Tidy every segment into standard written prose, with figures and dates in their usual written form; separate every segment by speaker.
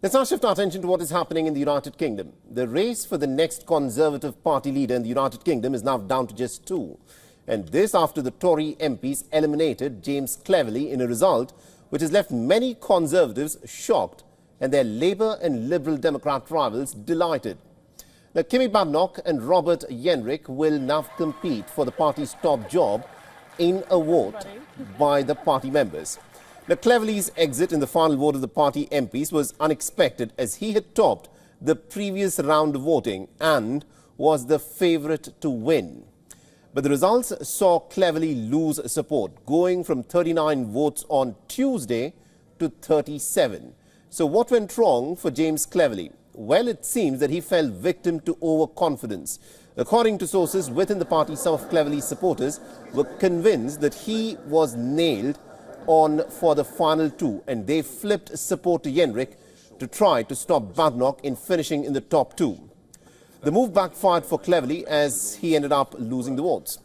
Speaker 1: Let's now shift our attention to what is happening in the United Kingdom. The race for the next Conservative Party leader in the United Kingdom is now down to just two. And this after the Tory MPs eliminated James Cleverly in a result which has left many Conservatives shocked and their Labour and Liberal Democrat rivals delighted. Now, Kemi Badenoch and Robert Jenrick will now compete for the party's top job in a vote by the party members. Now, Cleverly's exit in the final vote of the party MPs was unexpected as he had topped the previous round of voting and was the favourite to win. But the results saw Cleverly lose support, going from 39 votes on Tuesday to 37. So what went wrong for James Cleverly? Well, it seems that he fell victim to overconfidence. According to sources within the party, some of Cleverly's supporters were convinced that he was nailed on for the final two, and they flipped support to Jenrick to try to stop Badenoch in finishing in the top two. The move backfired for Cleverly as he ended up losing the votes.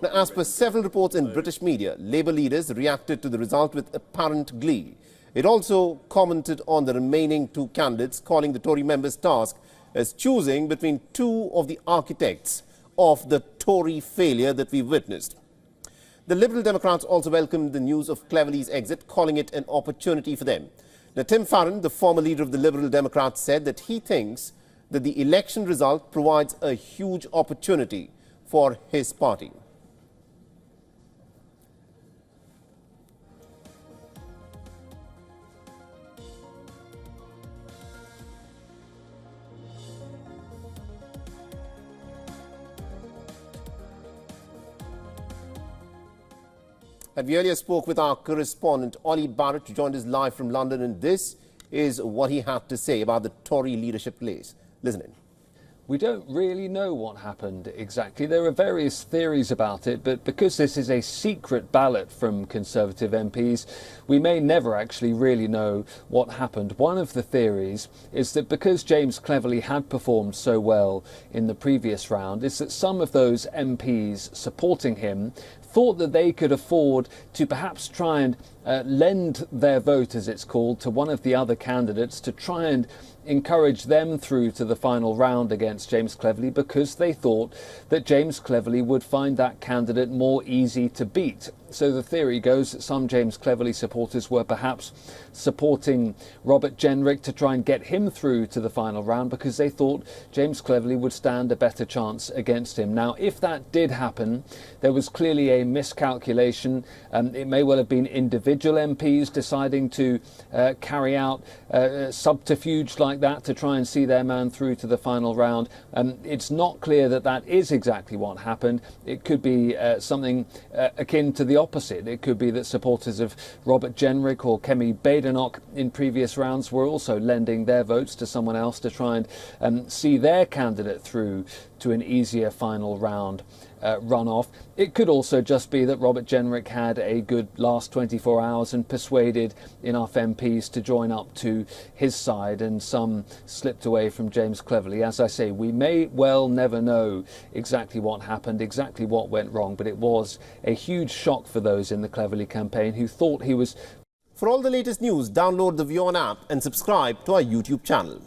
Speaker 1: Now, as per several reports in British media, Labour leaders reacted to the result with apparent glee. It also commented on the remaining two candidates, calling the Tory members' task as choosing between two of the architects of the Tory failure that we witnessed. The Liberal Democrats also welcomed the news of Cleverly's exit, calling it an opportunity for them. Now, Tim Farron, the former leader of the Liberal Democrats, said that he thinks that the election result provides a huge opportunity for his party. And we earlier spoke with our correspondent, Ollie Barrett, who joined us live from London, and this is what he had to say about the Tory leadership race. Listen in.
Speaker 2: We don't really know what happened exactly. There are various theories about it, but because this is a secret ballot from Conservative MPs, we may never actually really know what happened. One of the theories is that because James Cleverly had performed so well in the previous round, is that some of those MPs supporting him thought that they could afford to perhaps try and lend their vote, as it's called, to one of the other candidates to try and encourage them through to the final round against James Cleverly, because they thought that James Cleverly would find that candidate more easy to beat. So the theory goes that some James Cleverly supporters were perhaps supporting Robert Jenrick to try and get him through to the final round because they thought James Cleverly would stand a better chance against him. Now, if that did happen, there was clearly a miscalculation. It may well have been individual MPs deciding to carry out subterfuge like that to try and see their man through to the final round. It's not clear that that is exactly what happened. It could be something akin to the opposite. It could be that supporters of Robert Jenrick or Kemi Badenoch in previous rounds were also lending their votes to someone else to try and see their candidate through to an easier final round runoff. It could also just be that Robert Jenrick had a good last 24 hours and persuaded enough MPs to join up to his side, and some slipped away from James Cleverly. As I say, we may well never know exactly what happened, exactly what went wrong, but it was a huge shock for those in the Cleverly campaign who thought he was...
Speaker 1: For all the latest news, download the WION app and subscribe to our YouTube channel.